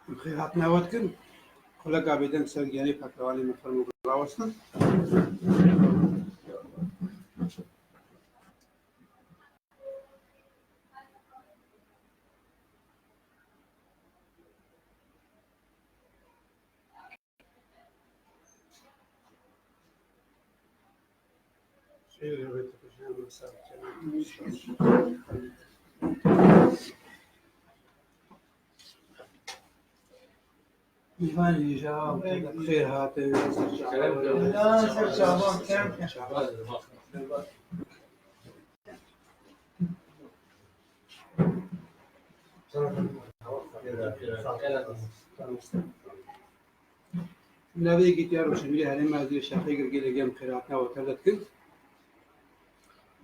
بخير هاتنا واتكن خلق عبيدان سرقياني فاكرواني مفرمو قراوستن إيمان جاء بخير هاتي لا سر شعبان كم نبي كتير وشميلها لما زي الشافعي قال جام خيراتنا وكذا كل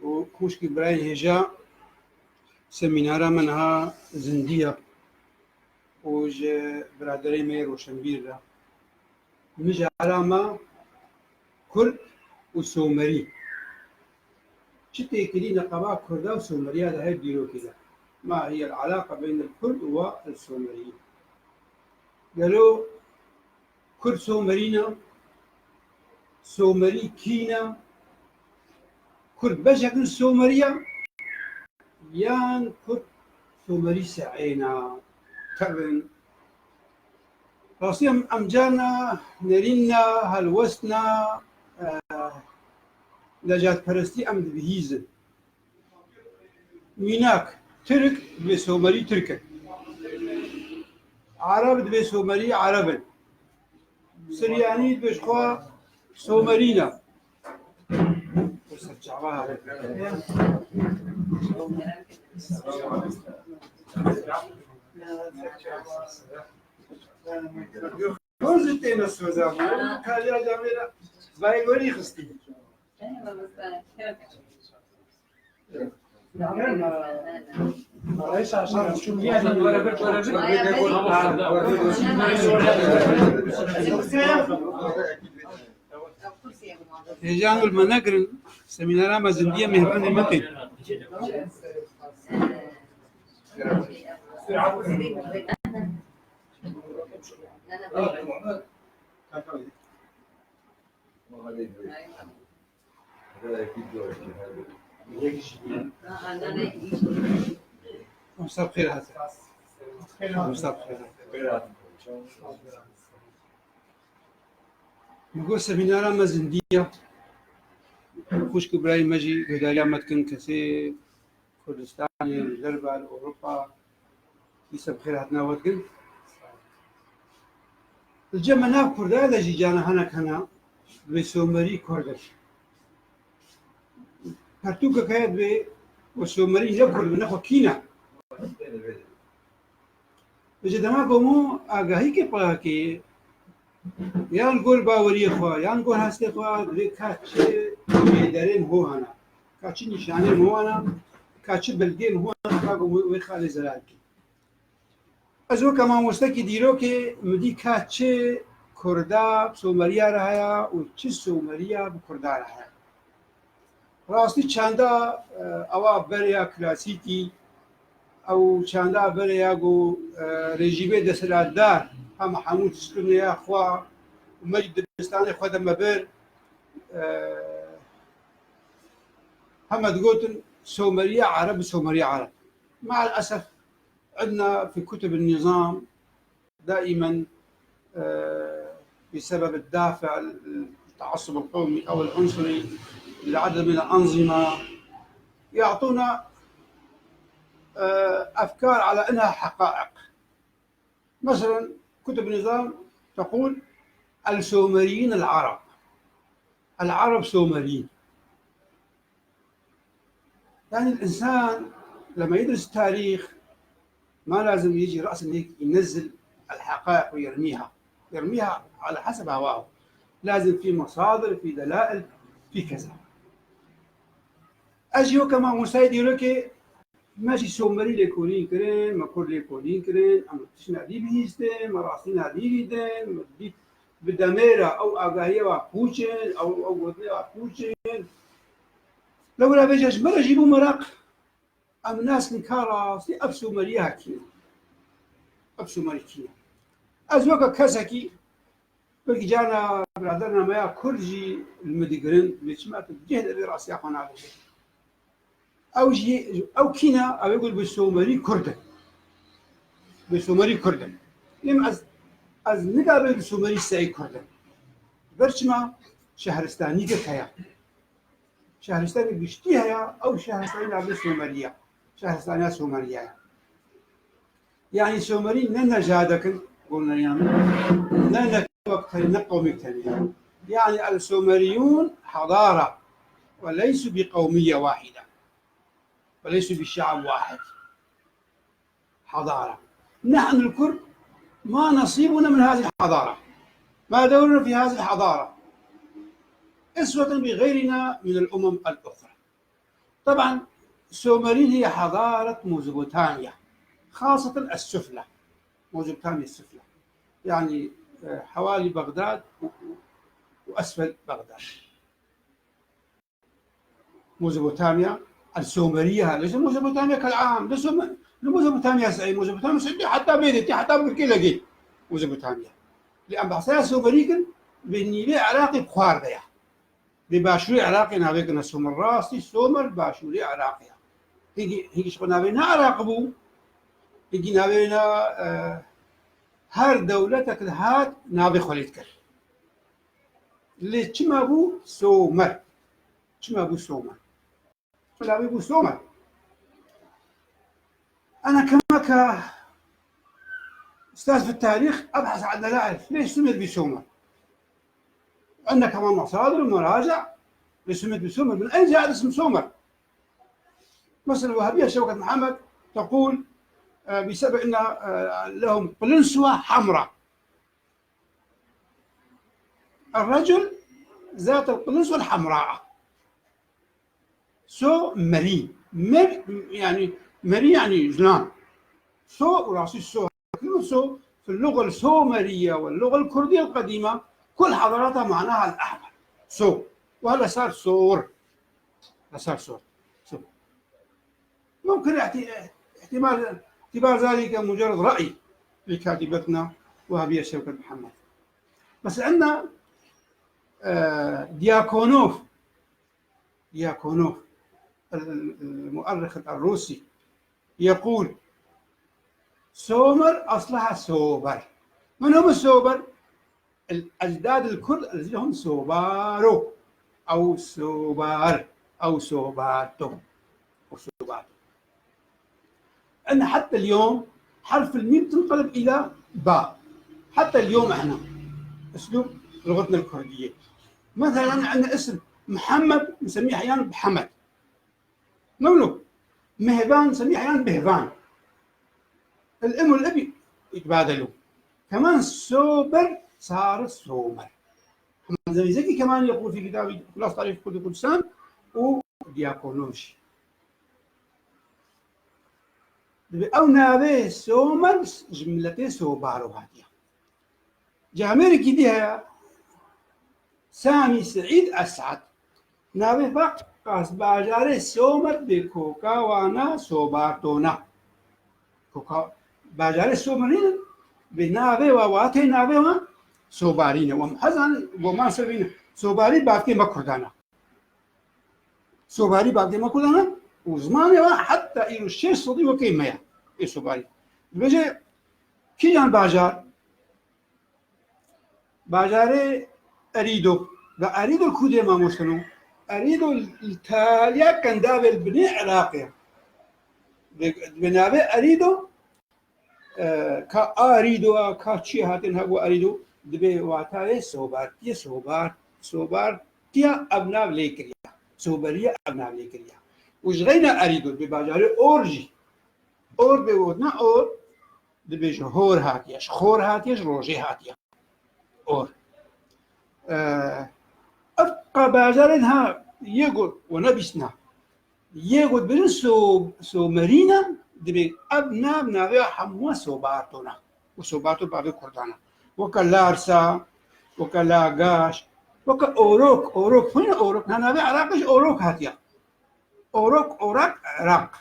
وكوش كبراين هجا سمينارا منها زندية وج برادري مير وشنبير مش علامة كرد وسومري شتى كلي نقابة كردا وسومري هذا هي ديرو كذا ما هي العلاقة بين الكرد والسومريين قالوا كرد سومرينا سومري كينا كرد بشكل سومريا يان كرد سومري سعينا كرن راسيم أمجانا نرينا هالوسنا لجات فرستي أمد بهيزن ميناك ترك بسومري تركا عرب بسومري عربا سرياني بشخوا سومرينا وسرجعوها وزتين السوزا كاليا جاميرا بايغوري خستي ليس عشان شو يعني يجانو المناقر سمينارا مازندية مهران المتن مصاب خير هذا مصاب خير نقول سمينارا مازندية خوش كبراي مجي قداليا متكن كسي كردستان الغربة أوروبا يسب خير هاتنا وتكن الجمع ناب كردا هذا جي جانا هنا كنا بسومري كردش هرتوكا كايد ب وسومري نكرد بنخو كينا بجدما بمو آگاهی के पा के यान गोल बावरी खवा यान गोल हस्ते खवा काचे मेदرين هو هنا काचे निशाने هو هنا काचे بلدين هو هنا باقو وخال زلاكي ازو كمان مستكي ديرو كي مدي काचे كردا سومريا رهايا و چه سومريا بكردا رهايا راستی چاندا اوا بریا کلاسیکی او چاندا بریا گو رژیمه دسلاتدار هم حمود سکنیا خوا مجد دستان خود مبر هم تقولن سومريا عرب سومريا عرب مع الأسف عندنا في كتب النظام دائما بسبب الدافع التعصب القومي أو العنصري لعدد من الأنظمة يعطونا أفكار على أنها حقائق. مثلا كتب النظام تقول السومريين العرب سومريين. يعني الإنسان لما يدرس التاريخ ما لازم يجي رأسا هيك ينزل الحقائق ويرميها على حسب هواه، لازم في مصادر، في دلائل، في كذا. أجيو كما مساعد يقولك ماشي سومري ليكونين كرين مكور ليكونين كرين أما تشنا دي بيستن مراسينا دي بيدن بدميرة أو أغاية وحوشين أو غدلة وحوشين لو لا بيجاش مرة جيبوا مراق ام ناس نكارا ابسو مرياكي ابسو مريكي ازوك كسكي بلكي جانا برادرنا ما كرجي المدقرن بيشمات الجهد براسي اخونا عليه او جي او كينا او يقول بالسومري كردن بالسومري كردن لم از نقابل بالسومري ساي كردن برشما شهرستاني كيا شهرستاني بيشتي هيا او شهرستاني على السومريه شهرستاني سومريه يعني سومري ننا جادك قلنا يعني ننا وقت نقوم ثاني يعني السومريون حضاره وليسوا بقوميه واحده وليسوا بشعب واحد حضاره نحن الكرد ما نصيبنا من هذه الحضاره ما دورنا في هذه الحضاره أسوة بغيرنا من الأمم الأخرى. طبعا السومريين هي حضارة ميزوبوتاميا خاصة السفلى ميزوبوتاميا السفلى يعني حوالي بغداد وأسفل بغداد ميزوبوتاميا السومرية ليس ميزوبوتاميا كالعام ليس ميزوبوتاميا سعي ميزوبوتاميا سعي حتى بيدتي حتى بكي لقيت ميزوبوتاميا لأن بحثها سومريكن بالنيلي عراقي بخار بيها بباشوري عراقي نابيك نسوم الراسي سومر باشوري عراقي هيجي شغل نابينا عراق بو هيجي نابينا هر دولتك هات نابي خليت كر اللي كما بو سومر كما بو سومر نابي بو سومر أنا كما أستاذ في التاريخ أبحث عن لا أعرف ليش سميت بسومر عندنا كمان مصادر ومراجع لسميت بسومر من أين جاء اسم سومر؟ مثلا الوهابية شوكة محمد تقول بسبب أن لهم قلنسوة حمراء الرجل ذات القلنسوة الحمراء سو مري يعني مري يعني جنان سو وراسي سو كلمة سو في اللغة السومرية واللغة الكردية القديمة كل حضاراتها معناها الأحمر سو وهذا صار سور صار سور ممكن اعتبار ذلك مجرد رأي لكاتبتنا وهابية شوكة محمد بس عندنا دياكونوف المؤرخ الروسي يقول سومر أصلها سوبر من هم السوبر؟ الأجداد الكرد الذين هم سوبارو أو سوبار أو سوباتو أن حتى اليوم حرف الميم تنقلب إلى باء حتى اليوم احنا أسلوب لغتنا الكردية مثلا عندنا اسم محمد نسميه أحيانا بحمد مملوك مهبان نسميه أحيانا بهبان الأم والأبي يتبادلوا كمان سوبر صار سومر محمد زكي كمان يقول في كتابه خلاص تعريف كرد كردستان ودياكونوش أو نابي سومر جملتي سوبارو هاتيا جامير كديها سامي سعيد أسعد نابي فقط قاس باجاري سومر بكوكا وانا سوبارتونا كوكا باجاري سومرين بنابي وواتي نابي سوبارين ومحزن وما سوين سوباري باقي مكردانا سوباري باقي مكردانا وزمانه حتى إلى الشيء صدي وكيميا سوباري بيجي كي جان باجاري أريدو لا أريدو الكودي ما مسلو أريدو التالية كان دابل بني عراقية بنابي أريدو كا أريدو كا شيء هاتين هو أريدو دبي واتاوي سوبار تيا أبناء ليكريا سوبرية أبناء ليكريا وجغينا أريدو بباجاري أورجي أور بودنا أور دبيج هور هاتيش خور هاتيش روجي هاتيا أور أبقى باجارينها يقول ونبسنا يقول بين سو مرينا دبي أبنا بنابيا حموا سوبارتونا وسوبارتو بابي كردانا وكا لارسا وكا لاغاش وكا أوروك فين أوروك نابي عراقش أوروك هاتيا أوراق عراق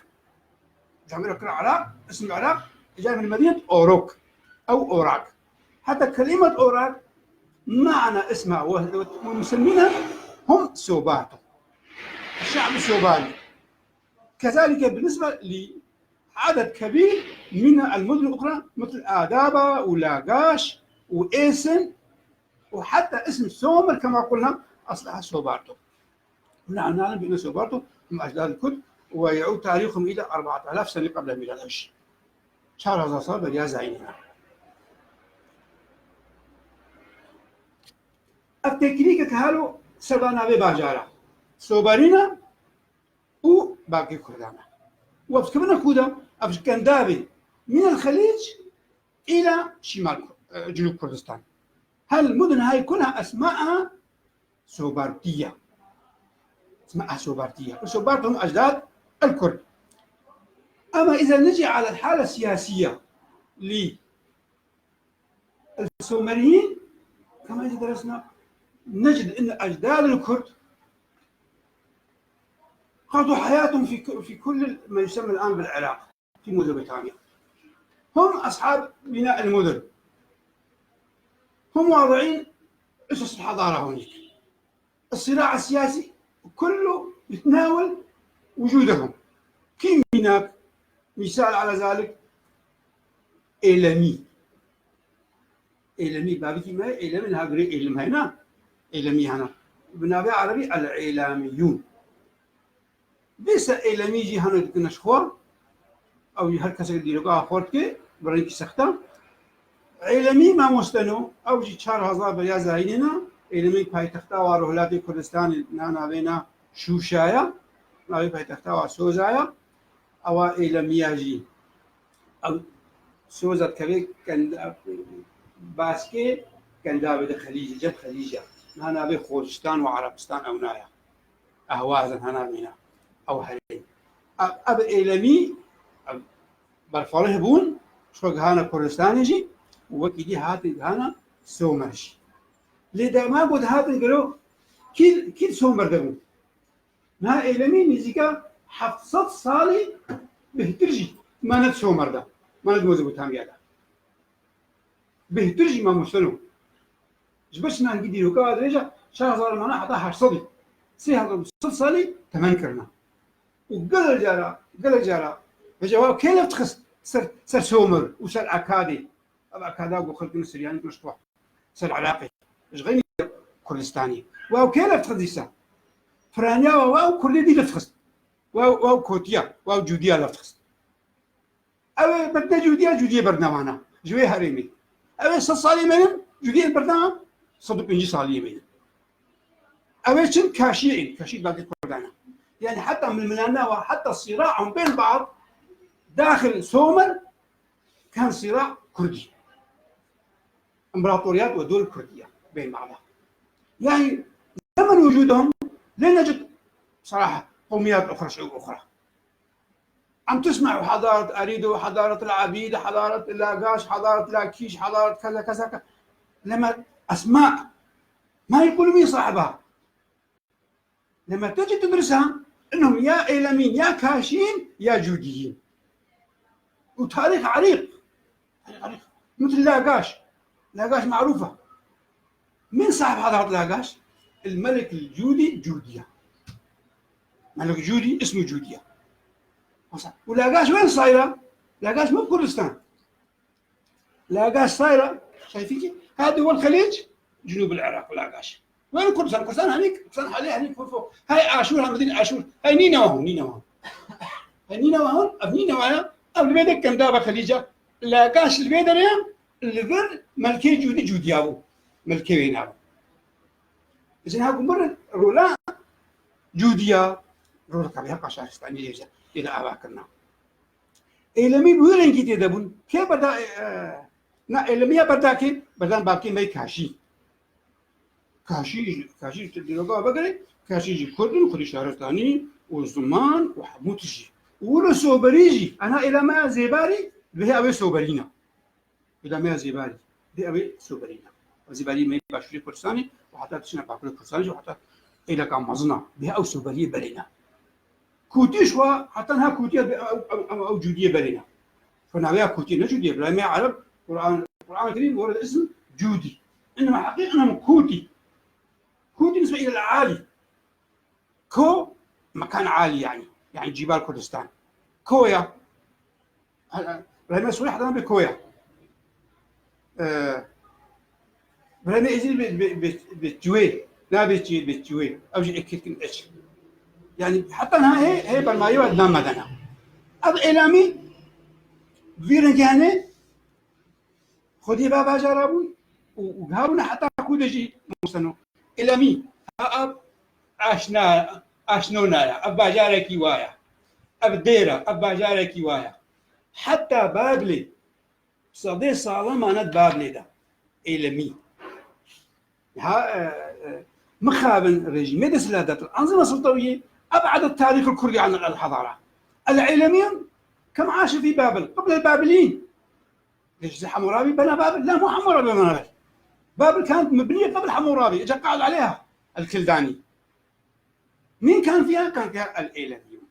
جامعة العراق اسم العراق جاي من مدينة أوروك أو أوراق. حتى كلمة أوراق معنى اسمها والمسلمين هم سوباتو، الشعب السوباني. كذلك بالنسبة لعدد كبير من المدن الأخرى مثل آدابا ولاغاش وإيسن، وحتى اسم سومر كما قلنا أصلها سوبارتو. نحن نعلم بأن سوبارتو هم أجداد الكرد، ويعود تاريخهم إلى 4000 سنة قبل الميلاد الهجري. شهر هذا صار برياز عيننا. التكنيك كهالو سبانا بباجارة سوبارينا وباقي كردانا، وبسكبنا كودا أفشكندابي من الخليج إلى شمال جنوب كردستان. هالمدن هاي كلها أسماءها سوبارتية، اسمها سوبارتية، وسوبارت هم أجداد الكرد. أما إذا نجي على الحالة السياسية للسومريين كما إذا درسنا نجد أن أجداد الكرد قضوا حياتهم في كل ما يسمى الآن بالعراق في ميزوبوتاميا. هم أصحاب بناء المدن، هم واضعين أسس الحضارة هناك. الصراع السياسي كله يتناول وجودهم. كيف هناك مثال على ذلك إيلامي بابتي ما إيلامي هاجري إيلم هنا إيلامي هنا بنابع عربي الإعلاميون. بس إعلامي جي هنو تكنشخور أو هر كسر ديلوقا خورتك بريك سختا إعلامي ما مستنو أو جي 4000 بريا زايننا إعلامي باي تختا وارهلاتي كردستان نانا بينا شوشايا ناوي باي تختا وسوزايا أو إعلامي جي أو سوزت كبير كان باسكي كان دابد خليج جد خليجة نانا بي خوزستان وعربستان أو نايا أهوازن هنا بينا أو هرين أب إعلامي بالفرح بون شو هانا كردستان يجي وكيدي هاتي هانا سومرش لذا ما بود هاتي قالوا كيل سومر دمون ما إعلامي نزيكا 700 صالي بهترجي ما ند سومر ده ما ند ميزوبوتاميا ده بهترجي ما مسلو جبش ما نجدي لو كاد رجع شهر ما حتى حصدي سي هذا 6 صالي تمن كرنا وقال جارا بجواب كيف تخص سر سومر وسر أكادي أكادا وخلق السريان مشطوح سر عراقي إيش غير كردستاني واو كيف تخص فرانيا واو كردي دي لفتخص واو كوتيا واو جوديا لفتخص أو بدنا جوديا برنامجنا جوي هريمي أو صالي منهم جوديا البرنامج صدق إنجي صالي منهم أو شن كاشي باقي كردانا يعني حتى من المنانا وحتى صراعهم بين بعض داخل سومر كان صراع كردي، امبراطوريات ودول كردية بين بعضها. يعني زمن وجودهم لا نجد صراحة قوميات أخرى شعوب أخرى عم تسمعوا حضارة أريدو، حضارة العبيد، حضارة لاغاش، حضارة لاكيش، حضارة كذا كذا كذا، لما أسماء ما يقولوا مين صاحبها. لما تجي تدرسها انهم يا ايلاميين يا كاشين يا جوديين، وتاريخ عريق مثل لاغاش معروفه. من صاحب حضاره لاغاش؟ الملك الجودي جوديا، ملك جودي اسمه جوديا. ولاغاش وين صايره؟ لاغاش مو بكردستان، لاغاش صايره شايفين هذا هو الخليج جنوب العراق. لاغاش وين كردستان؟ كردستان هنيك، كردستان حاليا هنيك فوق. هاي عاشور، مدينة عاشور، هاي نينوى هون قبل بيدك كان دابا خليجة لاغاش البيدر اللي غير ملكي جوديابو ملكي وينابو. إذن هاكو مرة رولا جوديا رولا كبيرة قشارستاني جيجا إلى أواكرنا. إيلامي بويرين كي تدبون كي بدا إيلامي بدا كي بدان باقي ماي كاشي تدلوقا بقري كاشي جي كردن خدي شهرستاني وزمان وحموتجي ولا سوبريجي. أنا إلى ما زيباري به أبي سوبرينا، إلى ما زيباري به أبي سوبرينا. زيباري ما يباشري كردستاني وحتى تشنا باكل كردستاني وحتى إلى كام مزنا به أو سوبري برينا. كوتيش هو حتى انها كوتيه او جوديه برينا فنعملها كوتيه نجوديه بلا ما عرب القران الكريم ورد اسم جودي انما حقيقه انهم كوتي بالنسبه الى العالي كو مكان عالي يعني جبال كردستان كويا لما سوري حدا بكويا لما يجي بالجوي لا بالجوي او جي اكيد اتش يعني حتى انها هي بالمايو لا مدنا اب اعلامي فيرنجاني خدي بابا جربوا وهاونا حتى كودجي مستنو اعلامي اب اشنونا اب باجارك وايا اب ديره اب باجارك وايا حتى بابلي صدي صالة مانت بابلي ده اعلامي ها مخابن رجيم مدس لادات الأنظمة السلطوية أبعد التاريخ الكردي عن الحضارة العلميين كم عاش في بابل قبل البابليين ليش حمورابي بنى بابل لا مو حمورابي بنى بابل بابل كانت مبنية قبل حمورابي اجى قاعد عليها الكلداني مين كان فيها؟ كان فيها العلميون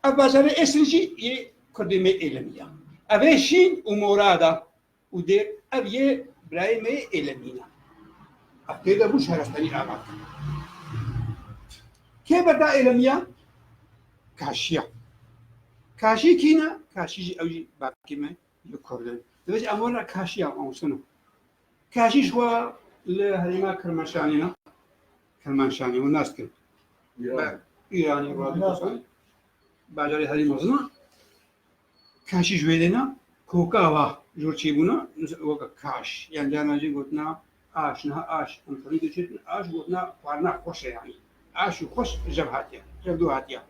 أباشر إسرجي كردي مي علمية أبيشين ومورادة ودير أبيه براي مي علمينا أبتدى مش هرستني أبعد كيف بدأ علمية؟ كاشية كاشي كينا كاشي أوجي باكيمة يكردن تبج أمورنا كاشية أو سنو كاشي شو لهريما كرمانشاني والناس كل إيراني رادو باجاري هريما زنا كاشي جويدنا كوكاوا جورچی بونا وقت کاش يعني جانا جي قلتنا آشنا آش انفريد جدا آش قلتنا فارنا خوش يعني آش خوش جبهاتيا جبدوهاتيا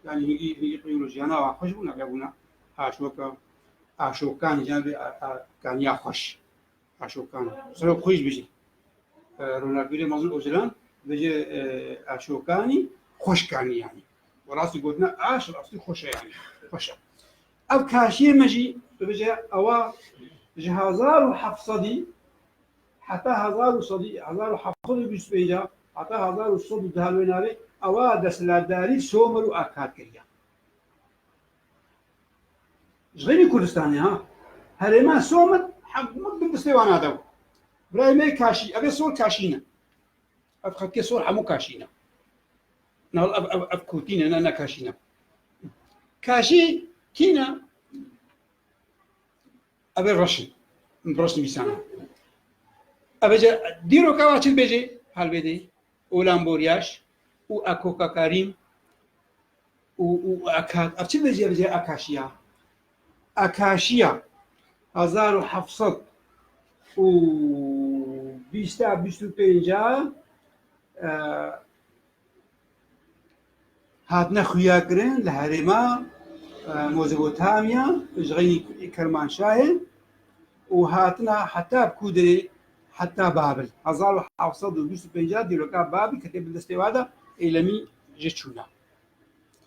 يعني هي قيلوا جانا خوش بونا قبونا آشوكا آشوكان جانب كان يا خوش آشوكان سلو خوش بيجي رونالدو مازن أوزلان بيجي آشوكاني خوش كاني يعني وراسي قلتنا آش راسي خوش يعني خوش أو كاشي مجي بيجي أو جهازار وحفصدي حتى هزار وصدي هزار وحفصدي بيسبيجا حتى هزار وصدي دهالويناري أو دسلاداري سومر وأكاد كريا غير كردستاني ها هرما سومر حق مد بستيوان هذا براي مي كاشي أبي صور كاشينا أفخد صور حمو كاشينا نقول أب كوتينا أنا كاشينا كاشي كينا أبي رشن برشن بيسانا أبي جا ديرو كواتشل بيجي حال بدي أولامبورياش وأكوكا كريم وأكاد أبتشل بيجي أكاشيا 1700 و 25 هاتنا خوياكرين لهرما ميزوبوتاميا جغيني كرمانشاه وهاتنا حتى بكودري حتى بابل 1725 ديروكا بابل كتب الاستواء إلمي جتشونا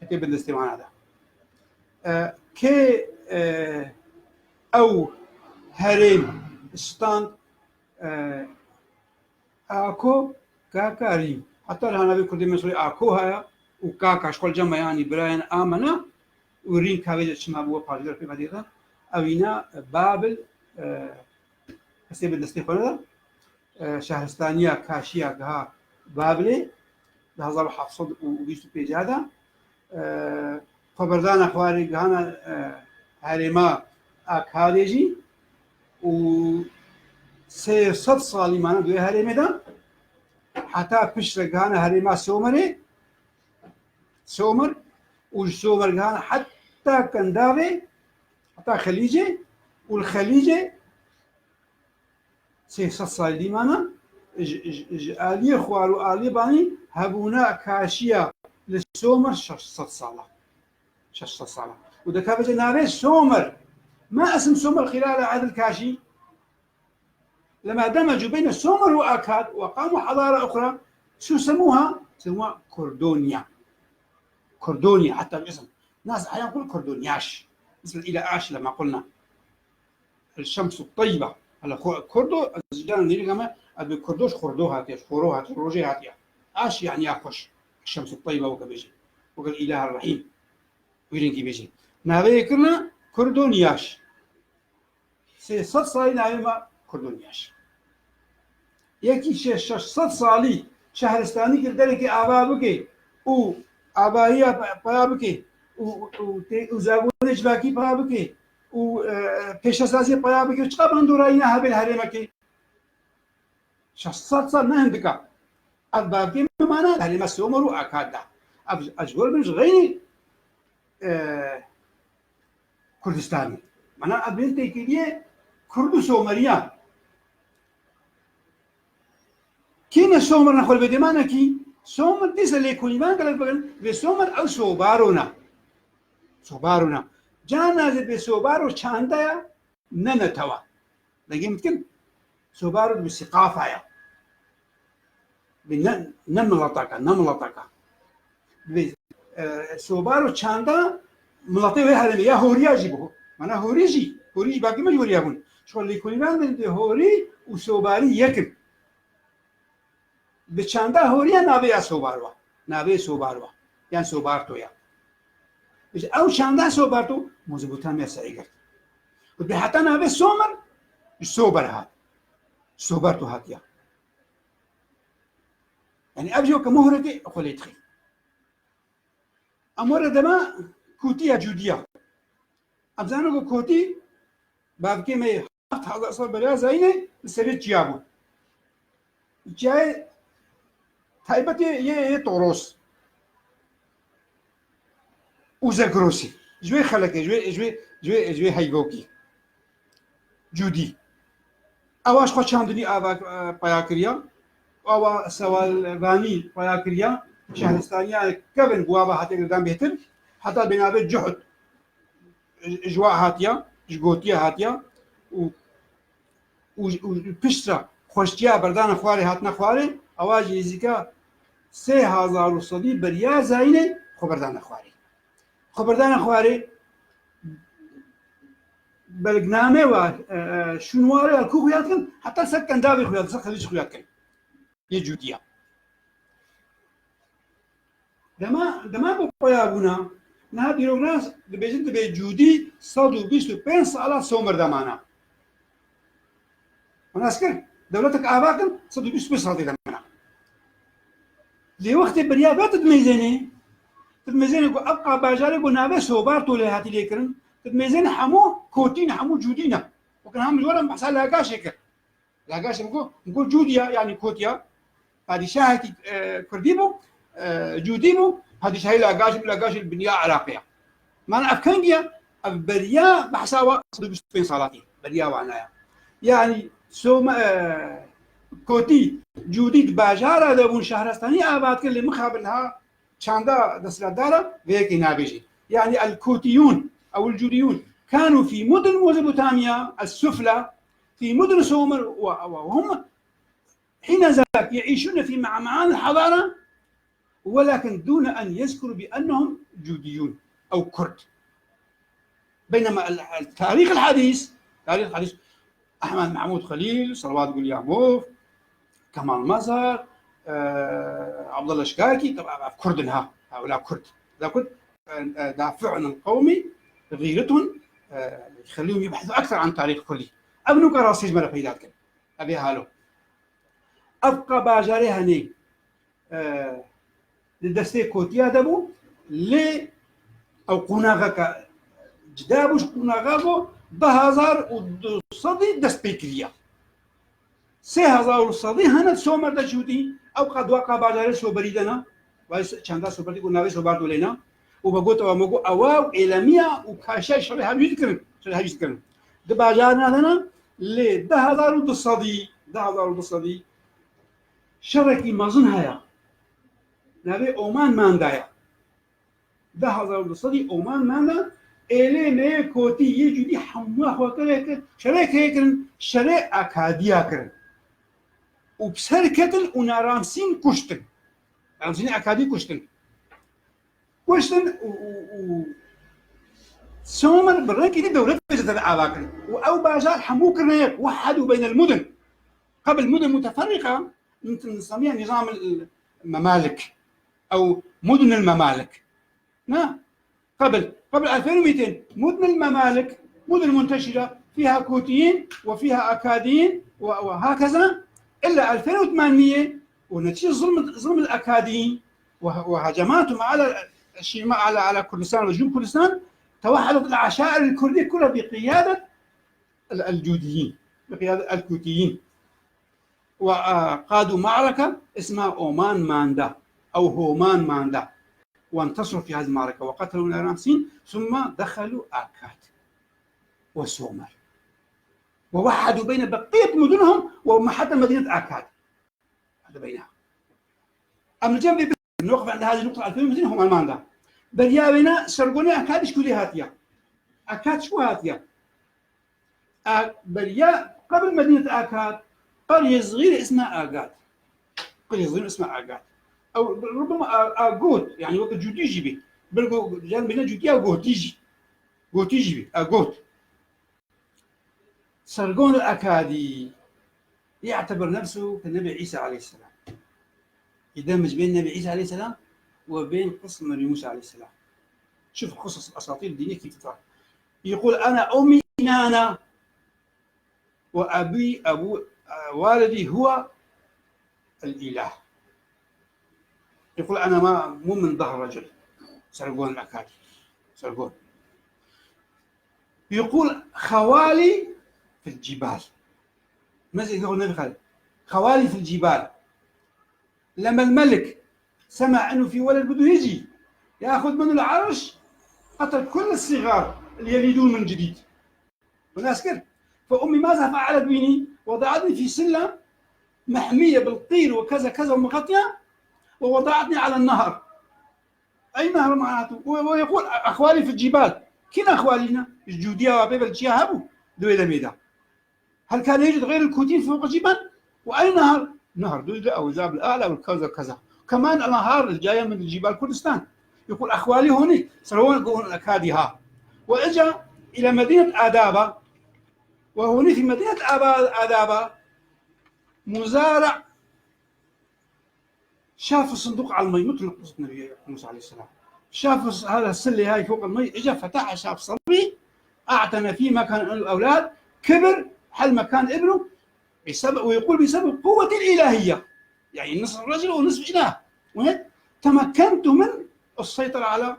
كتب الاستواء هذا كي أو هرم ستاند أكو كاكاريم حتى الهنا بيكردي مصري أكو هيا وكاكا شكل جمع يعني براين آمنا ورين كاويج شما بوا بارجر في مدينة أوينا بابل حسب الاستيقاظ شهرستانية كاشيا كها بابلي 1725 هذا خبردان أخواري كهانا هرما أكاديجي و 300 صالي معنا دوي هرمي ده حتى بشر كهانا هرما سومر والسومر كهانا حتى كندافي حتى خليجي والخليجي 300 صالي معنا آلية خوارو آلية باني هبونا كاشيا للسومر 600 صالة وده كابجة ناري سومر ما اسم سومر خلال عهد الكاشي لما دمجوا بين السومر وأكاد وقاموا حضارة أخرى شو سموها كردونيا حتى الاسم ناس أحيانا يقول كردونياش مثل إلى آش لما قلنا الشمس الطيبة هلا كردو الزجاج نيجي كمان أبي كردوش خردو هاتيش خورو هاتيش روجي هاتيا عاش يعني أخوش الشمس الطيبة وكبيجي وقال الإله الرحيم ويرنكي بيجي نابي كرنا كردونياش صد صالي نابي ما كردونياش يكي شش صد صالي شهرستاني كردلك آبا بكي و آباهية بيا بكي و زاغونش باكي بيا بكي و پیشسازی پیا بگیر چقدر بندورایی نه هبل هریم کی شصت سال نه هندکا از باقی معنا هریم سومرو اکادا اجور بنش غيني كردستاني معنا ابن تيكيديه كرد سومريا كين سومر نقول بدمانا كي سومر ديس اللي كونيمان قال بقول بسومر او سوبارونا جانا زي بسوبارو چاندا ننتوا لكن يمكن سوبارو بثقافة يا نملطاكا سوبارو چاندا ملطي وهذا يا هوريا جيبه معناه هوريجي باقي ما هوريا هون شو اللي يكون من هوري وسوباري يكن بچاندا هوريا نابي سوبارو يعني سوبارتو يا او چاندا سوبارتو مزبوطا ما سعيقر وبحتى نابي سومر سوبرتو هاتيا يعني ابجو كمهرتي خليتخي امور دما كوتيا جوديا ابزانو كوتي بابكي مي هذا اصلا بلا زينه سريت جابو جاي تايبتي يه طوروس وزاكروسي جوي خلك جوي هايغوكي جودي اواش خو چاندني اوا پاياكريا اوا سوال راني پاياكريا شهرستانيا كبن بوابا هاتي قدام بيتر حتى بنابه جهد جواء هاتيا جغوتيا هاتيا و پشترا خوشتيا بردان خواري هاتنا خواري اواجي زيكا 3000 صدي بريا زاينه خبردان خواري بلقنامه و شنواري الكو خياتكن حتى سكن دابي خيات خليج خياتكن يجوديا دما بقيابونا نها بيروغناس دبيجن دبي جودي 125 سالا سومر دمانا وناسكر دولتك آباكن 125 سالا دمانا لي وقت بريا بات تدميزيني ابقى باجاري نابه سوبارتو اللي هاتي ليكرن تدميزين حمو كوتين حمو جودينا وكان هم الورم بحصل لاقاش هيك لاقاش نقول جوديا يعني كوتيا هذه شاهتي كرديبو جوديبو هذه شاهي لاقاش البنية عراقية ما افكانجيا بريا بحساوة بين صلاتي بريا وعنايا يعني سوم كوتي جودي باجارة دابون شهرستاني آباد كل مخابلها شاندا دسلدارة وهيك نابجي يعني الكوتيون أو الجوديون كانوا في مدن ميزوبوتاميا السفلى في مدن سومر وهم حين ذاك يعيشون في معمعان الحضارة ولكن دون أن يذكروا بأنهم جوديون أو كرد بينما التاريخ الحديث أحمد محمود خليل صلوات قلياموف كمال مظهر عبد الله شكاكي طبعا كردنها هؤلاء كرد دافعنا القومي غيرتهم يخليهم يبحثوا اكثر عن تاريخ كردي ابنو كراسيج مره فيدات كن ابي هالو ابقى باجاري هني لدستي كوتيا دبو ل او قناغا جدابوش قناغاغو 2000 صدي دسبيكريا 3000 صدي هنا سومر دا جودي او قد وقع باجاري سو بريدنا وايس چاندا سو بريدو ناوي سو باردو لينا وبقول ومقو أواو إلمية وكاشة شري هاجيتكرن دباجارنا لنا ل 10,000 صدي شركي مازن هيا نبي أومان ماندايا 10,000 صدي أومان ماندا إلي مي كوتي يجودي حموا خوكرك شريك هيكرن شريك أكاديا كرن وبسركتن ونارامسين كشتن رامسين أكادي كشتن و سومر برنكي دي دولة بجد العواقل أو باجار حمو كرنيك وحدوا بين المدن قبل مدن متفرقة نسميها نظام ممالك أو مدن الممالك. نعم، قبل 2200 مدن الممالك، مدن منتشرة فيها كوتيين وفيها أكاديين وهكذا، إلا 2800 ونتيجة ظلم الأكاديين وهجماتهم على كردستان وجنوب كردستان، توحدت العشائر الكردية كلها بقيادة الجوديين، بقيادة الكوتيين، وقادوا معركة اسمها أومان ماندا أو هومان ماندا، وانتصروا في هذه المعركة وقتلوا الرامسين، ثم دخلوا آكاد وسومر ووحدوا بين بقية مدنهم وحتى مدينة آكاد، هذا بينها. أما الجنب نوقف عند هذه النقطة 2200 هم الماندا بريا بينا سرقوني آكاد شكو دي هاتيا، آكاد شكو هاتيا بريا قبل مدينة آكاد قرية صغيرة اسمها آغاد، قرية صغيرة اسمها آغاد أو ربما آغوت، يعني وقت جوتيجي بي بلغو جانبنا جوتيا وغوتيجي بي آغوت. سرقون الأكادي يعتبر نفسه كالنبي عيسى عليه السلام، يدمج بين النبي عيسى عليه السلام وبين قصة مريم موسى عليه السلام. شوف قصص الأساطير الدينية كيف تطلع. يقول أنا أمي نانا وأبي أبو والدي هو الإله. يقول أنا مو من ظهر رجل. سرقون الأكادي، سرقون. يقول خوالي في الجبال، ماذا يقول النبي خالد؟ خوالي في الجبال. لما الملك سمع أنه في ولد بده يجي يأخذ منه العرش، قتل كل الصغار اللي يلدون من جديد. والناس كده. فأمي ماذا فعلت بني؟ وضعتني في سلة محمية بالقير وكذا كذا ومغطية، ووضعتني على النهر. أي نهر معناته؟ ويقول أخوالي في الجبال. كنا أخوالينا؟ الجودية وبيبل الجياهبو دويدا ميدا. هل كان يوجد غير الكوتين فوق الجبال؟ وأي نهر؟ نهر دويدا أو الجبل الأعلى والكذا كذا. كمان الأنهار الجاية من الجبال كردستان. يقول أخوالي هوني سرون الأكاديها، وإجا إلى مدينة آدابة، وهوني في مدينة آدابة مزارع شاف الصندوق على المي، مثل قصة النبي موسى عليه السلام. شاف هذا السلة هاي فوق المي، اجى فتحها، شاف صبي اعتنى فيه، ما كان له اولاد، كبر حل ما كان ابنه بسبب، ويقول بسبب قوة الإلهية، يعني نصف رجل ونصف إله. وهيك تمكنت من السيطرة على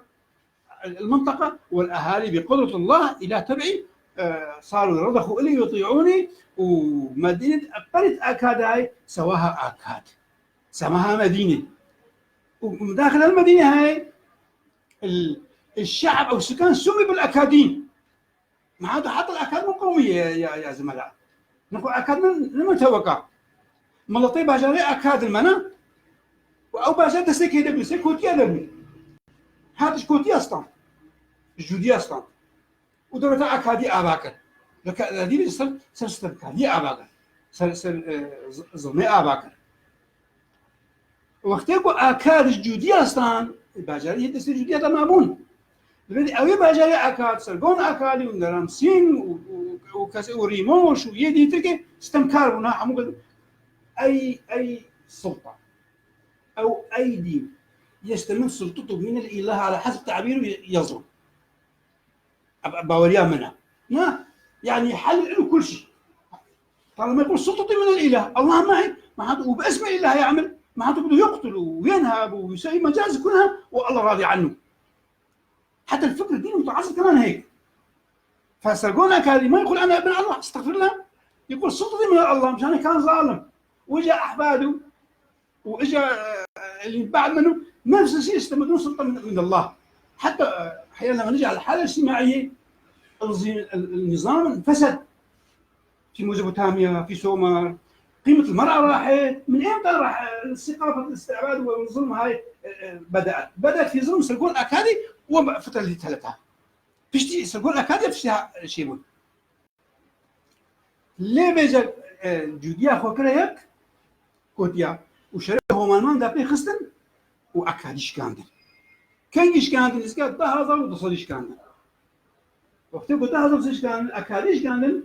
المنطقة والأهالي بقدرة الله إلى تبعي، صاروا يرضخوا إلي ويطيعوني. ومدينة قرية آكاد هاي سواها آكاد، سماها مدينة. وداخل المدينة هاي الشعب أو السكان سمي بالأكادين. ما هذا حتى الأكاد مو قومية يا زملاء. نقول أكاد من توقع ملطي باجاري أكاد المنا أو باجار تسكي دبي سكوتيا دبي. هذا سكوتيا أصلا الجودية أصلا ودرجة أكادي أباكر. لك هذه بيصير سر أكادي أباكر، سر ظلمي أباكر. وقت يقول أكاد الجودية أصلا باجاري يدرس الجودية تمامون. لذلك أوي باجاري أكاد سرقون أكادي ونرامسين وريموش ويدي تلك استمكار بنا حمود. أي سلطة أو أي دين يستمر سلطته من الإله على حسب تعبيره يظلم. باوريا منها ما يعني حل له كل شيء. طالما يقول سلطتي من الإله، الله معي، معناته وباسم الإله يعمل، معناته بده يقتل وينهب ويسوي مجازر كلها والله راضي عنه. حتى الفكر الديني متعصب كمان هيك. فسرقون أكادي ما يقول أنا ابن الله استغفر الله، يقول سلطتي من الله مشان كان ظالم. وجاء أحفاده وإجا اللي بعد منه نفس الشيء يستمدون سلطة من الله. حتى أحيانا لما نجي على الحالة الاجتماعية النظام انفسد في ميزوبوتاميا، في سومر. قيمة المرأة راحت. من إمتى راح ثقافة الاستعباد والظلم هاي بدأت في ظلم سرقون أكادي وفترة اللي تلتها. فيش سرقون أكادي فيها شيء. ليه بيجا جوديا خوكريك كوتيا وشريه هومان دابي خستن وأكاديش كاندن. كان يش كاندن إسكات ده هذا وتصليش كاندن. وقت يقول ده هذا وتصليش كاندن أكاديش كاندن.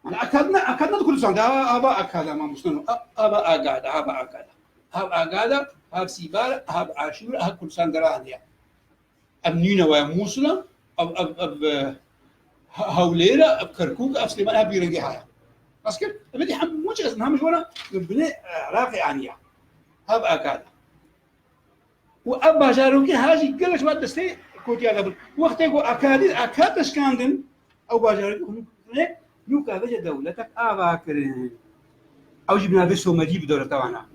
أنا أكادنا كل سنة أبا أكاد ما مستنو أبا أقعد. هاب اقاده هاب سيبال هاب عاشور هاب كردستان درانيا امنينا وموصله اب هوليله اب كركوك اب سليمان اب يرنجي هاي بس كده بدي حم مو جالس مهم ولا بني عراقي عنيا هاب اقاده وابا جاروكي هاجي قلت ما دستي كوتي قبل وقت يقول اكاد اسكاندن او باجاروكي لوكا بجا دولتك اباكرين او جبنا بسو مجيب دوله تاعنا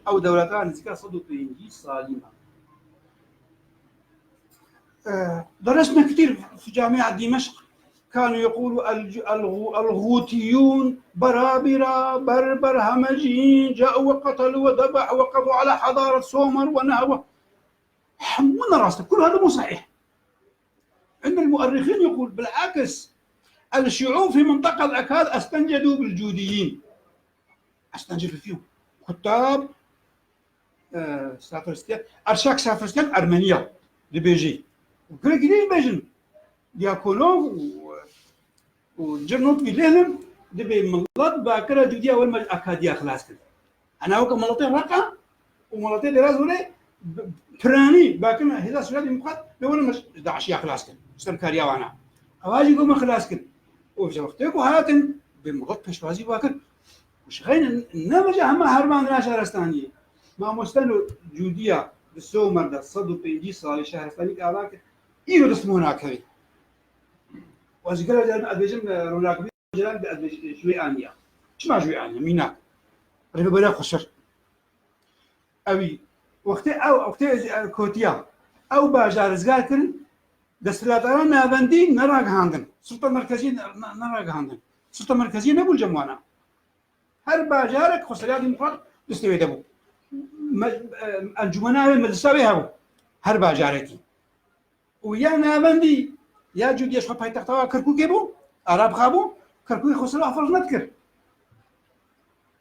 او دولتان نسكا صدق انجي صالمه درسنا كثير في جامعه دمشق كانوا يقولوا الغوثيون برابرة بربر همجيين جاءوا وقتلوا وذبحوا وقضوا على حضارة سومر ونهبوا حمونا راسنا كل هذا مو صحيح عند المؤرخين يقول بالعكس الشعوب في منطقة الأكاد استنجدوا بالجوديين استنجدوا فيهم كتاب سافرستيان أرشاك سافرستيان أرمينيا دي بيجي وكريكلين بيجن دياكولوف وجرنوت في ليلم دبي ملط باكرة جوديا والمج أكاديا خلاص كده أنا وك ملطين رقة وملطين دراز ولا براني باكنا هذا سؤال مقاد بيقول مش دعشيا خلاص كده استمكاريا وانا أواجي قوم خلاص كده وفي وقتك وهاتن بمغط بشوازي باكر وش غين النمجة هم هرمان شهرستانية ما مستنو جوديا بالسومر ده صدو بيجي صار شهرستاني كذاك إيرو دسمونا كذي وأذكر جل أدبجم روناقبي جل أدبج شوي آنية شو شوي آنية ميناك ربي بلا خسر أبي وقت كوتيا أو باجار زغار كن دستلاتنا نابندي نراق هاندن سلطة مركزية نراق هاندن سلطة مركزية نقول جموانا هر باجارك خسريات مقر دستوي دبو الجمناوي مدرسة هبو هر باجارتي ويا نابندي يا جود يشوف هاي تختار كركوك يبو عرب خابو كركوك خسر أفرج نذكر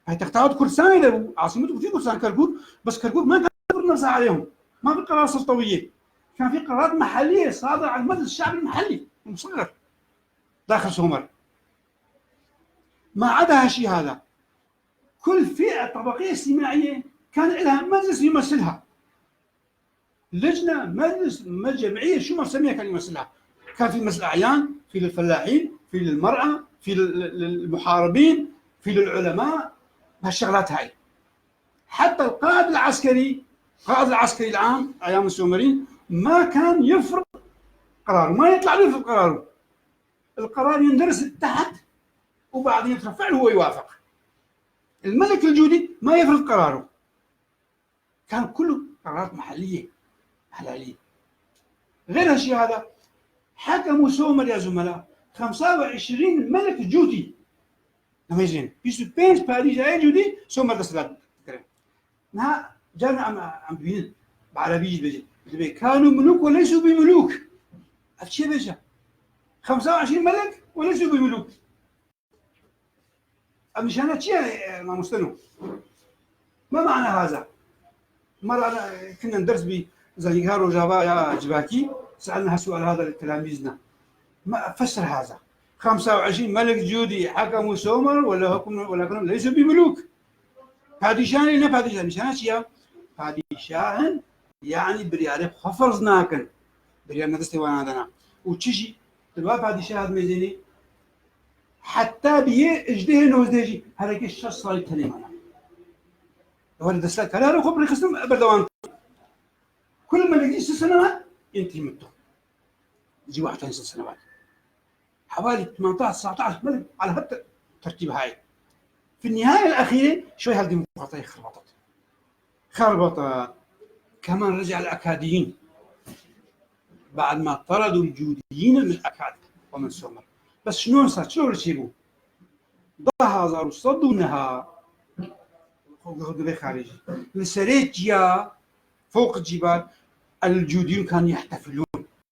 هاي تختار كردستان يدبو عاصمته في كردستان كركوك بس كركوك ما كان نرسى عليهم ما في قرار سلطوية كان في قرارات محلية صادرة عن المجلس الشعبي المحلي المصغر داخل سومر ما عدا هالشيء هذا كل فئة طبقية اجتماعية كان لها مجلس يمثلها لجنة مجلس جمعية شو ما نسميها كان يمثلها كان في مجلس الأعيان في للفلاحين في للمرأة في للمحاربين في للعلماء هالشغلات هاي حتى القائد العسكري العام أيام السومريين ما كان يفرض قراره ما يطلع له في قراره القرار يندرس تحت وبعدين يترفع له هو يوافق الملك الجودي ما يفرض قراره كان كله قرارات محلية حلالية غير هالشيء هذا حكموا سومر يا زملاء 25 ملك جودي نميزين بيسو بينز باريس أي جودي سومر دستلات نها جانا عم بين بعربية بيجي كانوا ملوك وليسوا بملوك هالشيء بيجي 25 ملك وليسوا بملوك المشانات شيء ما مستنو ما معنى هذا مرة كنا ندرس بزنيغار وجابا يا جباكي سألنا هالسؤال هذا لتلاميذنا ما فسر هذا 25 ملك جودي حكموا سومر ولا كانوا ليسوا بملوك بادشاهن نه بادشاهن شان شيا بادشاهن يعني بريارة خفرز ناكن بريارة ندستي وانا دنا وتشي تبا بادشاه ميزيني حتى بيه اجده نوزديجي هذاك الشخص صار يتكلم هو دستات كلام خبر قسم بردوان كل ما يجي 6 سنوات ينتهي مدته يجي 61 سنوات حوالي 18 19 ملك على هالترتيب هاي في النهاية الأخيرة شوي هالديمقراطية خربطت كمان رجع الأكاديين بعد ما طردوا الجوديين من الأكاد ومن سومر بس شلون صار شلون رسيبوا ضها زاروا صدونها فوق خارجي لسريتيا فوق الجبال الجوديون كانوا يحتفلون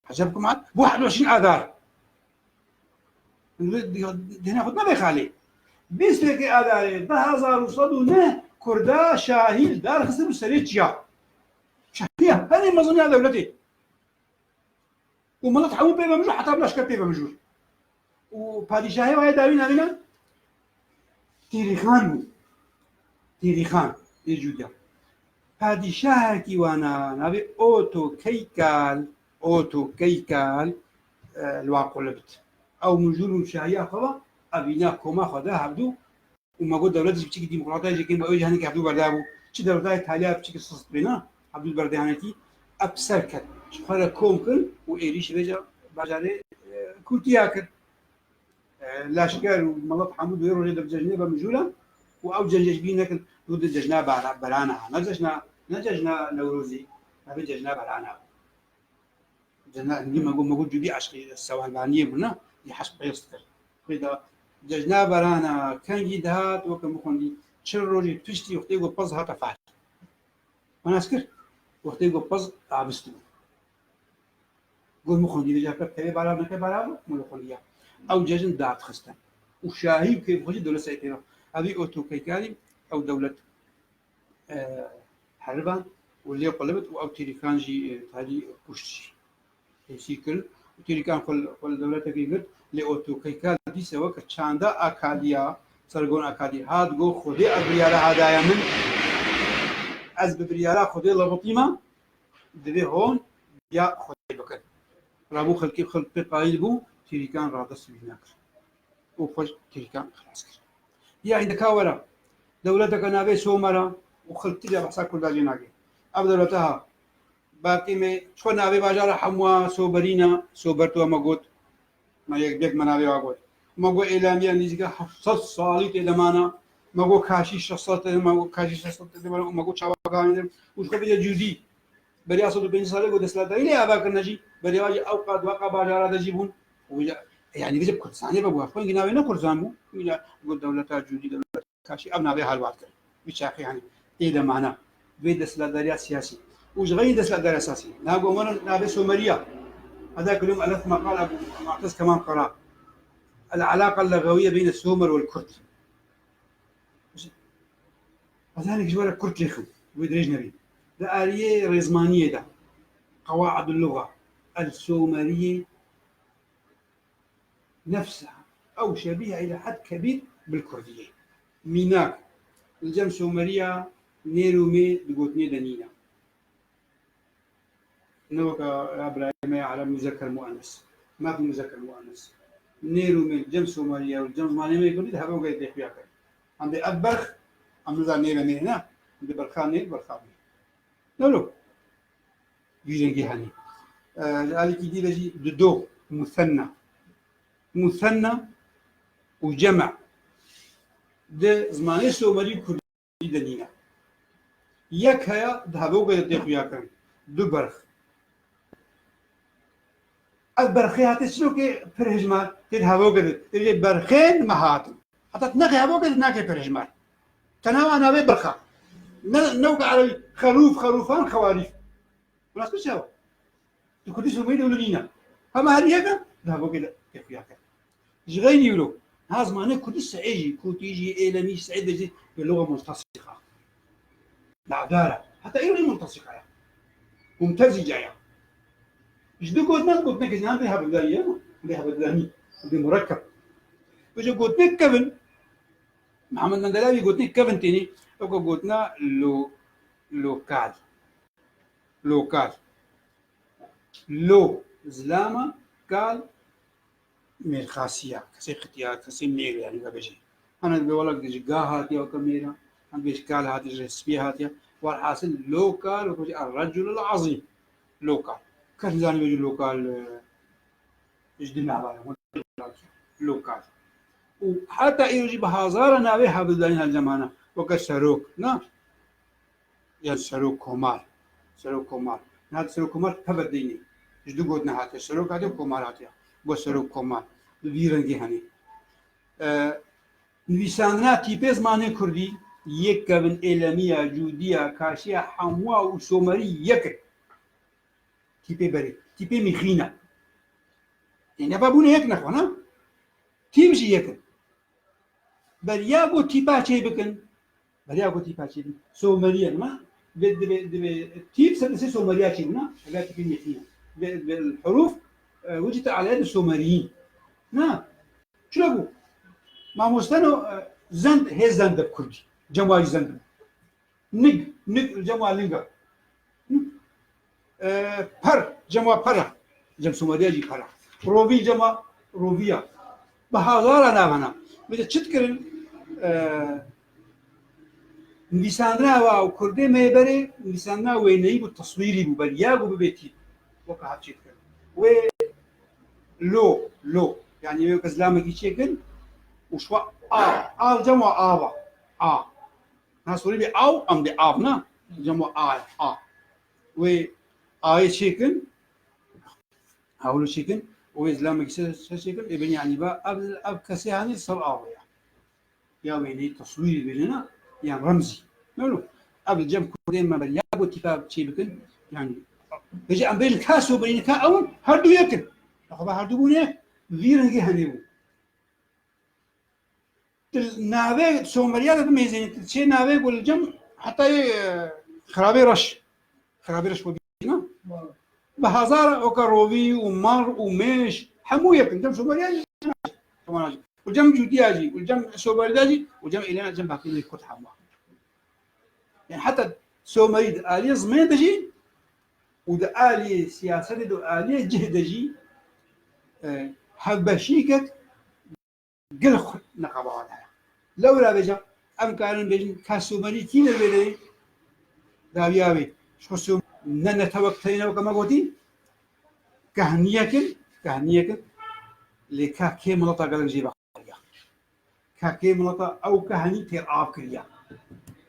عجبكم عاد 21 آذار هنا خد ما بيخالي بيستيك آذار ضها زاروا صدونه كردا شاهيل دار خسروا سريتيا شهية هذه مظنة دولتي وما تحاول بيبا مجور حتى بلاش كان بيبا مجور وبادشاهي وهي داوين هذينا تيريخان يجوديا پادشاهێکی وانە ناوێ ئۆتۆ کەیکال الواقلبت ئەو مژول و شایەخەوە ئەبینا کۆما خۆدا هەبدوو ومەگۆ دەوڵەتی بچێکی دیموکراتایەکەی بە ئەوەی هەنێکی هەبدوو بەردا بوو چ دەوڵەتای تالیا بچێکی سست بێنە هەبدوو بەردەیانەتی ئەپسەر کرد خۆرە کۆم کرد و ئێریش بێجە باژارێ کورتیا کرد لاشکر و مەڵەت هەموو دوێ ڕۆژێ دەبجەژنێ بە مژولە و ئەو جەژنێش بیر نەکرد دوو جەژنا بەرانە نەجەژنا نەورۆزی هەبێ جەژنا بەرانە مەگو جوبی عشقی سەوانبانیە بوونا حەش پێست کرد جەژنا بەرانە کەنگی دەهات وەکەم بخۆندی چ ڕۆژی پشتی وەختەی گۆ پەز هاتە فات مەناس کرد وەختەی گۆ پەز ئابست بوو گۆ مخۆندی بێجاکە پێوێ بارانەکە بارابوو مڵخۆندیە ئەو جەژن دادخستن و شاهی بکەی خۆشی دەولەت سایتێنەوە ئەوی ئۆتۆکەیکاری ئەو دەولەت هەربان و لێ قەڵبت و ئەو تێریکانژی تالی کوشتی هێسی کرد و تێریکان خۆل دەولەتەکەی کرد لێ ئۆتۆکەیکار دیسەوە کە چاندا ئاکادیا سەرگۆن ئاکادی هات گۆ خودێ ئەبریارە هادایە من ئەس ببریارە خودێ لەبڵتیمە دەبێ هۆن یا خۆی بکرد ڕابوو خەڵکی خەڵک پێ قایل بوو تێریکان ڕادەسوی نەکرد و خۆش تێریکان خلاص کرد یا هیندەکا وەرە دەولەتەکە ناوێ سۆمەرە و خەڵکی لە بەسا کورداژێ ناگێت ئەو دەولەتەها باقیمێ چۆن ناوێ باژارە هەمووە سۆبەرینە سۆبەرتو ئەمە گوت ما یەک بێک مەناوێ واگوت مەگۆ ئێلامیە نزیکە 700 ساڵی تێدەمانە مەگۆ کاشی 600 کاشی 600 مەگۆ چاواکانی وشکە بێجە جودی بەریا 150 ساڵێک گۆ دەسەڵاتداری لێ ئاواکردنەژی بەریاوی ئەو قادواقا باژارە دەژی بوون یعنی بێجە کوردستانی بەبووە خۆی ناوێ نەکوردستان بوو گۆ دەولەتە جودی دەولەت کاشی ئەو ناوێ هەڵوات کرد بچاقی هەنی تێدەمانە دوێ دەسەڵاتداریە سیاسی وجغي دس الدار الأساسي نابو مرة نابي سومرية هذاك اليوم ألف مقال أبو معتز كمان قرأ العلاقة اللغوية بين السومر والكرد هذاك جوار الكرد ليخو ويدريج نبي ده آلية رزمانية ده قواعد اللغة السومرية نفسها أو شبيهة إلى حد كبير بالكردية ميناك الجم سومرية نيرومي بقوتني دنينا نوكا إبراهيم على مذكر مؤنث ما في مذكر مؤنث نيرو من جنس سومريا والجنس مالي ما يقول هذا هو قاعد يحكي أكثر عندي أبرخ عم نزار نيرة هنا عندي برخان نير برخان لو يجي هني قال لك دي بيجي دو مثنى وجمع ده زماني سومري كردي دنينا يك هيا ده هو قاعد يحكي أكثر دو برخ البرخي هاتي سلوكي فرهجمار تلهاو قدر تلي برخين مهاتم حتى تنقي هاو قدر ناكي فرهجمار تناوى أنا بي برخا نوقع على خروفان خواريف ولا سكوش هاو تكودي سوميد ولينا هما هذه هكا لهاو قدر يخياك جغين يولو هاز معنى كودي سعيجي كوتيجي إيلامي سعيد بيجي باللغة ملتصقة العدالة حتى إيراني ملتصقة ممتزجة يعني جدو قلنا كذا بها بداية بها بداني بمركب وجو قلنا كفن محمد مندلاوي قلنا كفن تاني قلنا لوكال لو زلامة قال ميرخاسية كسي ختيار كسي مير يعني بجي أنا بقولك جاهات يا كاميرا أنا بيشكال هاتي جسبي هاتي والحاصل لوكال وكذي الرجل العظيم لوكال كان زاني بيجي لوكال اجتماع لوكال وحتى يجي بهزار ناوي حافظين هالزمانة وقت سروك نا يا سروك كمال هذا سروك كمال تبديني جدو قلنا هاتي سروك هاتي كمال هاتي بس سروك كمال بيرنجي هني نویساندنا تیپێز مانێ کوردی یەک کەون ئێلەمیە جوودیە کاشیە هەمووە و سۆمەری یەکت تیپێ بەرێ تیپێ میخینە نەبابوونە یەک نەخۆنا تیمژی یەکن بەریا بۆ تیپاچێ بکەن بەریا بۆ تیپاچێ بکەن سۆمەریە نما تيب سلسلة سومرية شيء لا تكون يخينا بالحروف وجدت على يد السومريين شو لقوا ما مستنو زند هي زند بكردي جماعي زند نق الجمع لنقا بر جمع برا جمع سومريا جي برا روفي جمع روفيا بهزار أنا هنا بدي تشتكر نيساندنا أو كردي ما يبري نيساندنا ويني بالتصويري ببرياق وببيتي وكهات تشتكر و لو يعني يوكزلام يجيشكن وشوا جمع آ ناسوري بي أو أم دي آفنا جمع و شيكن هاولو شيكن وإسلام يجيش شيكن ابن يعني با أب كسيهاني صل آويا يا ويني تصوير بيننا يعني رمزي مالو قبل جنب كودين ما بل يابو اتفاق شيء بكن يعني بيجي عم بين الكاس وبين الكاس أول هردو يكن أخبار هردو بونه فيرنجي هنيبو النابه سومريا ده ميزين شيء نابه يقول الجم حتى خرابي رش وبينا بهزار وكروبي ومار ومش حمو يكن جم سومريا كمان والجم جودياجي والجم سومرياجي والجم إلينا جم باقي كت حمو يعني حتى سومريد آلية زمان دجي وده آلية سياسة ده آلية جهدجي حبشيكك قلق نقابها لولا بجا أم كان بيجن كاسومري كين البلي دابيابي شو سوم نتوقتين وكما قلتي كهنيكن لكاكي ملطة قلن جيبا كاكي ملطة أو كهني تير آب كريا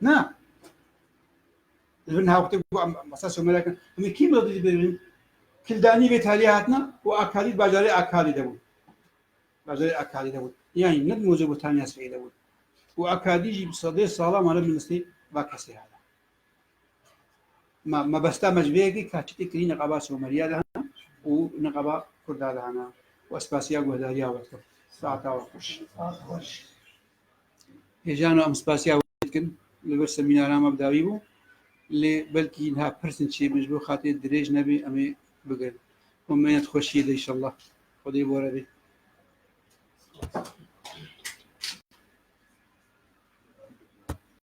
نا لأنها وقت مساسو ملاكن هم كيف ملطة بيجن كلداني بيتالياتنا وأكالي باجاري أكالي دبون يعني ند موجب ثانية سعيدة دبون وأكاديجي بصديق صلاة ما لم نستي باكسي هذا ما بستمج بيجي كاتشتي كري نقابة سومريا لهنا ونقابة كردا لهنا وأسباسيا وهداريا وقتهم ساعة وقش يجانا أم سباسيا وقتكن لبرس سمينار ما بداويبو اللي بلكي إنها برسنت شيء مجبور خاطر دريج نبي أمي بقول ومن تخشي إن شاء الله خدي بورا